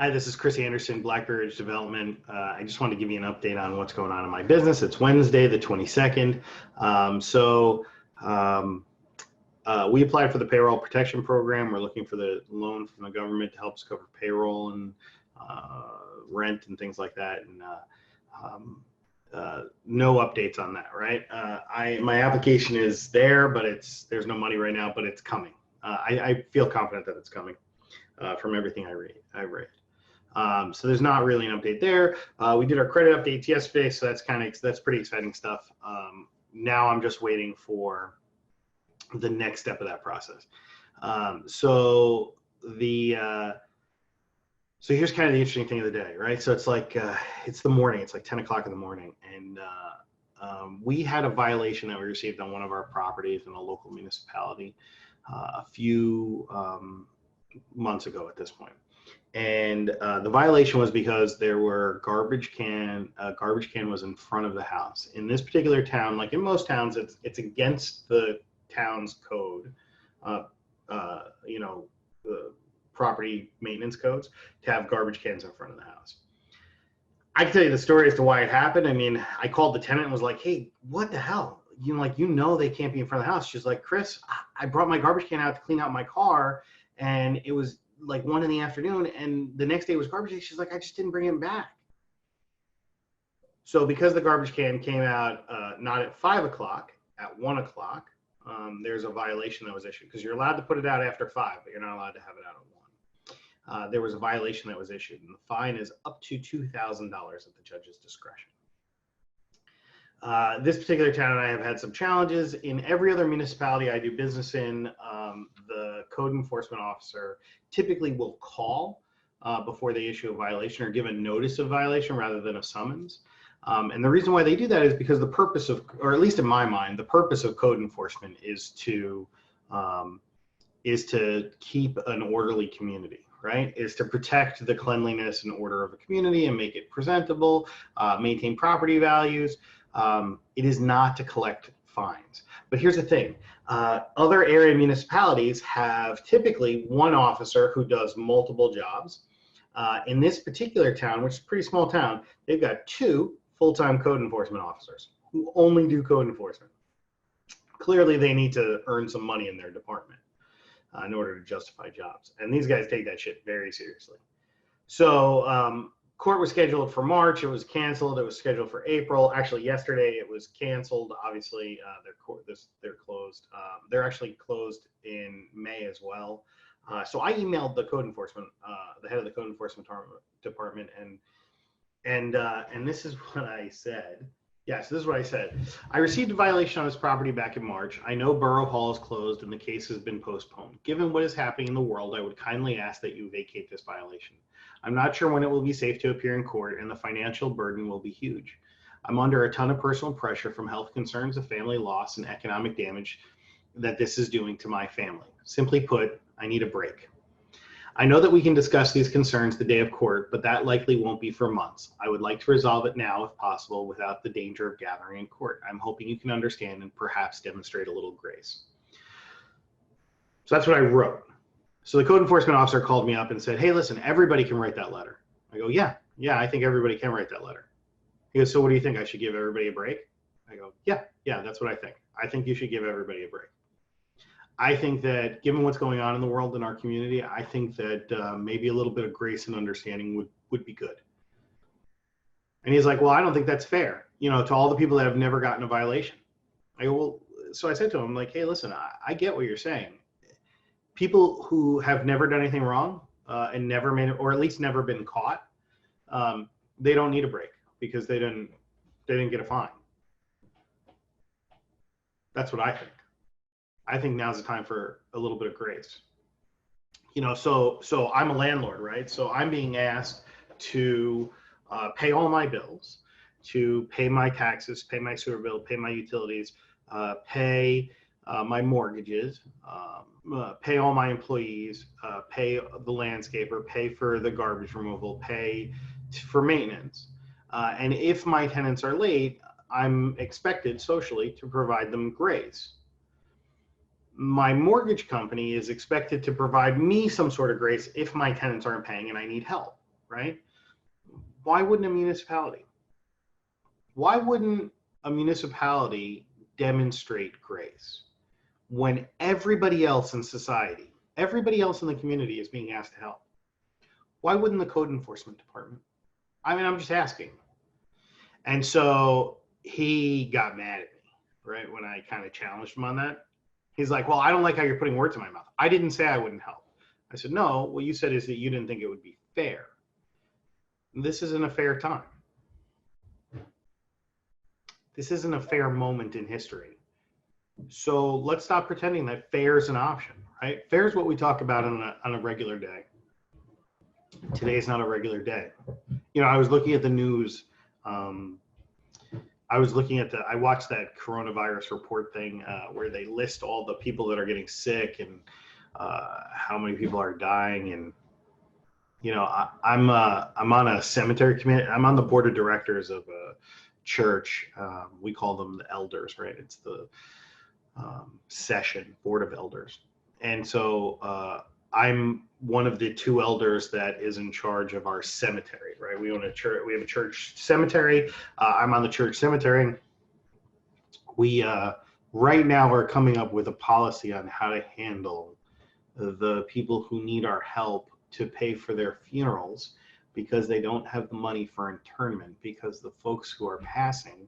Hi, this is Chris Anderson, Blackberry Ridge Development. I just wanted to give you an update on what's going on in my business. It's Wednesday, the 22nd. We applied for the payroll protection program. We're looking for the loan from the government to help us cover payroll and rent and things like that. And no updates on that, right? My application is there, but there's no money right now, but it's coming. I feel confident that it's coming from everything I read. So there's not really an update there. We did our credit updates yesterday, so that's pretty exciting stuff. Now I'm just waiting for the next step of that process. So here's kind of the interesting thing of the day, right? So it's like it's the morning. It's like 10 o'clock in the morning, and we had a violation that we received on one of our properties in a local municipality a few months ago at this point. And the violation was because there were garbage can was in front of the house. In this particular town, like in most towns, it's against the town's code, the property maintenance codes, to have garbage cans in front of the house. I can tell you the story as to why it happened. I mean, I called the tenant and was like, hey, what the hell? They can't be in front of the house. She's like, Chris, I brought my garbage can out to clean out my car, and it was like 1 in the afternoon, and the next day was garbage day. She's like, I just didn't bring him back. So because the garbage can came out not at 5 o'clock, at 1 o'clock, there's a violation that was issued, because you're allowed to put it out after 5, but you're not allowed to have it out at 1. There was a violation that was issued, and the fine is up to $2,000 at the judge's discretion. This particular town and I have had some challenges. In every other municipality I do business in, the code enforcement officer typically will call before they issue a violation or give a notice of violation rather than a summons. And the reason why they do that is because the purpose of, or at least in my mind, the purpose of code enforcement is to keep an orderly community, right? Is to protect the cleanliness and order of a community and make it presentable, maintain property values. It is not to collect fines. But here's the thing. Other area municipalities have typically one officer who does multiple jobs. In this particular town, which is a pretty small town, they've got 2 full-time code enforcement officers who only do code enforcement. Clearly, they need to earn some money in their department in order to justify jobs. And these guys take that shit very seriously. So court was scheduled for March. It was canceled. It was scheduled for April. Actually, yesterday it was canceled. Obviously, they're closed. They're actually closed in May as well. So I emailed the code enforcement, the head of the code enforcement department, and this is what I said. Yes, this is what I said. I received a violation on this property back in March. I know Borough Hall is closed and the case has been postponed. Given what is happening in the world, I would kindly ask that you vacate this violation. I'm not sure when it will be safe to appear in court, and the financial burden will be huge. I'm under a ton of personal pressure from health concerns of family loss and economic damage that this is doing to my family. Simply put, I need a break. I know that we can discuss these concerns the day of court, but that likely won't be for months. I would like to resolve it now, if possible, without the danger of gathering in court. I'm hoping you can understand and perhaps demonstrate a little grace. So that's what I wrote. So the code enforcement officer called me up and said, hey, listen, everybody can write that letter. I go, yeah, I think everybody can write that letter. He goes, so what do you think? I should give everybody a break? I go, yeah, that's what I think. I think you should give everybody a break. I think that given what's going on in the world in our community, I think that maybe a little bit of grace and understanding would be good. And he's like, well, I don't think that's fair, to all the people that have never gotten a violation. I go, well, so I said to him, like, hey, listen, I get what you're saying. People who have never done anything wrong and never made it, or at least never been caught, they don't need a break because they didn't get a fine. That's what I think. I think now's the time for a little bit of grace. So I'm a landlord, right? So I'm being asked to pay all my bills, to pay my taxes, pay my sewer bill, pay my utilities, pay my mortgages, pay all my employees, pay the landscaper, pay for the garbage removal, pay for maintenance. And if my tenants are late, I'm expected socially to provide them grace. My mortgage company is expected to provide me some sort of grace if my tenants aren't paying and I need help. right? Why wouldn't a municipality? Why wouldn't a municipality demonstrate grace when everybody else in society, everybody else in the community is being asked to help? Why wouldn't the code enforcement department? I mean, I'm just asking. And so he got mad at me, right, when I kind of challenged him on that. He's like, well, I don't like how you're putting words in my mouth. I didn't say I wouldn't help. I said, no, what you said is that you didn't think it would be fair. This isn't a fair time. This isn't a fair moment in history. So let's stop pretending that fair is an option, right? Fair is what we talk about on a regular day. Today is not a regular day. You know, I was looking at the news. I watched that coronavirus report thing where they list all the people that are getting sick and how many people are dying. And, you know, I'm on a cemetery committee. I'm on the board of directors of a church. We call them the elders, right? It's the session board of elders. And so I'm one of the two elders that is in charge of our cemetery, right? We own a church. We have a church cemetery. I'm on the church cemetery. We right now are coming up with a policy on how to handle the people who need our help to pay for their funerals because they don't have the money for internment, because the folks who are passing,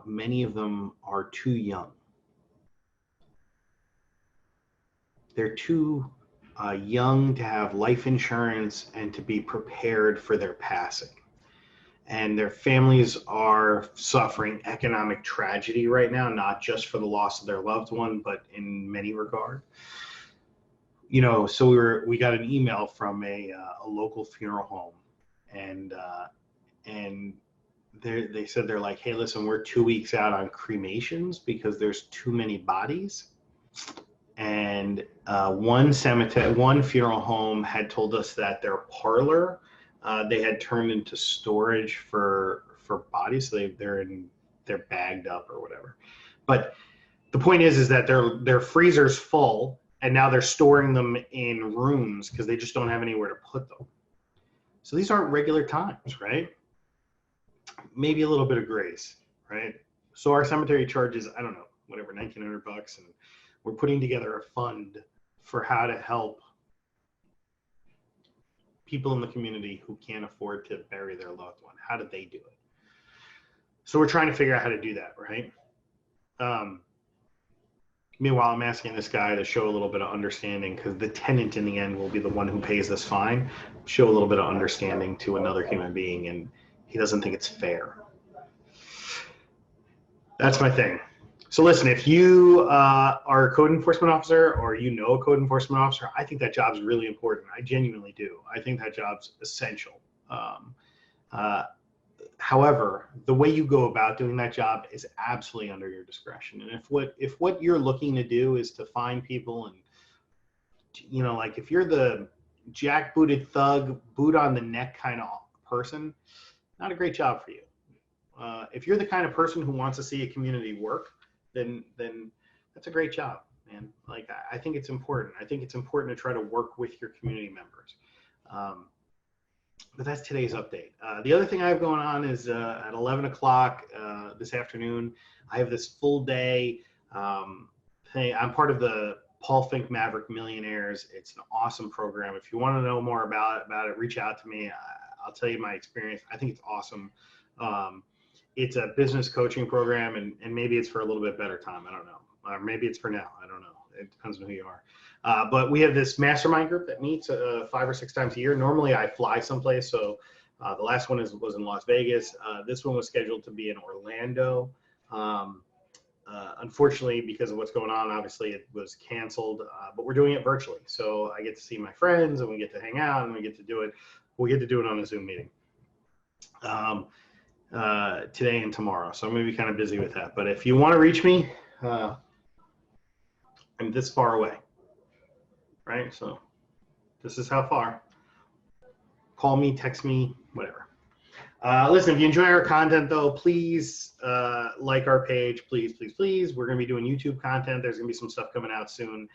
many of them are too young. They're too young to have life insurance and to be prepared for their passing. And their families are suffering economic tragedy right now, not just for the loss of their loved one, but in many regards. You know, so we got an email from a local funeral home, and they said, they're like, hey, listen, we're 2 weeks out on cremations because there's too many bodies. And one funeral home had told us that their parlor they had turned into storage for bodies. So they're bagged up or whatever. But the point is that their freezer's full, and now they're storing them in rooms because they just don't have anywhere to put them. So these aren't regular times, right? Maybe a little bit of grace, right? So our cemetery charges, I don't know, whatever, $1,900, and we're putting together a fund for how to help people in the community who can't afford to bury their loved one. How do they do it? So we're trying to figure out how to do that, right? Meanwhile, I'm asking this guy to show a little bit of understanding, because the tenant in the end will be the one who pays this fine. Show a little bit of understanding to another human being, and he doesn't think it's fair. That's my thing. So listen, if you are a code enforcement officer, or you know a code enforcement officer, I think that job's really important. I genuinely do. I think that job's essential. However, the way you go about doing that job is absolutely under your discretion. And if what you're looking to do is to find people, and, you know, like if you're the jackbooted thug, boot on the neck kind of person, not a great job for you. If you're the kind of person who wants to see a community work, then that's a great job, man. Like, I think it's important. I think it's important to try to work with your community members. But that's today's update. The other thing I have going on is at 11 o'clock this afternoon, I have this full day thing. I'm part of the Paul Fink Maverick Millionaires. It's an awesome program. If you want to know more about it, reach out to me. I'll tell you my experience. I think it's awesome. It's a business coaching program, and maybe it's for a little bit better time. I don't know. Or maybe it's for now. I don't know. It depends on who you are. But we have this mastermind group that meets 5 or 6 times a year. Normally I fly someplace. So the last one was in Las Vegas. This one was scheduled to be in Orlando. Unfortunately, because of what's going on, obviously it was canceled, but we're doing it virtually. So I get to see my friends, and we get to hang out, and we get to do it. We get to do it on a Zoom meeting today and tomorrow. So I'm going to be kind of busy with that. But if you want to reach me, I'm this far away, right? So this is how far. Call me, text me, whatever. Listen, if you enjoy our content, though, please like our page. Please, please, please. We're going to be doing YouTube content. There's going to be some stuff coming out soon.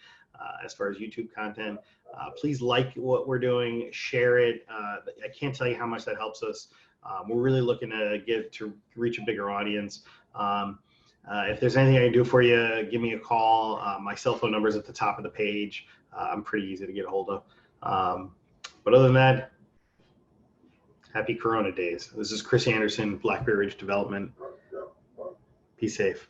as far as YouTube content. Please like what we're doing, share it. I can't tell you how much that helps us. We're really looking to reach a bigger audience. If there's anything I can do for you, give me a call. My cell phone number is at the top of the page. I'm pretty easy to get a hold of. But other than that, happy Corona days. This is Chris Anderson, Blackberry Ridge Development. Be safe.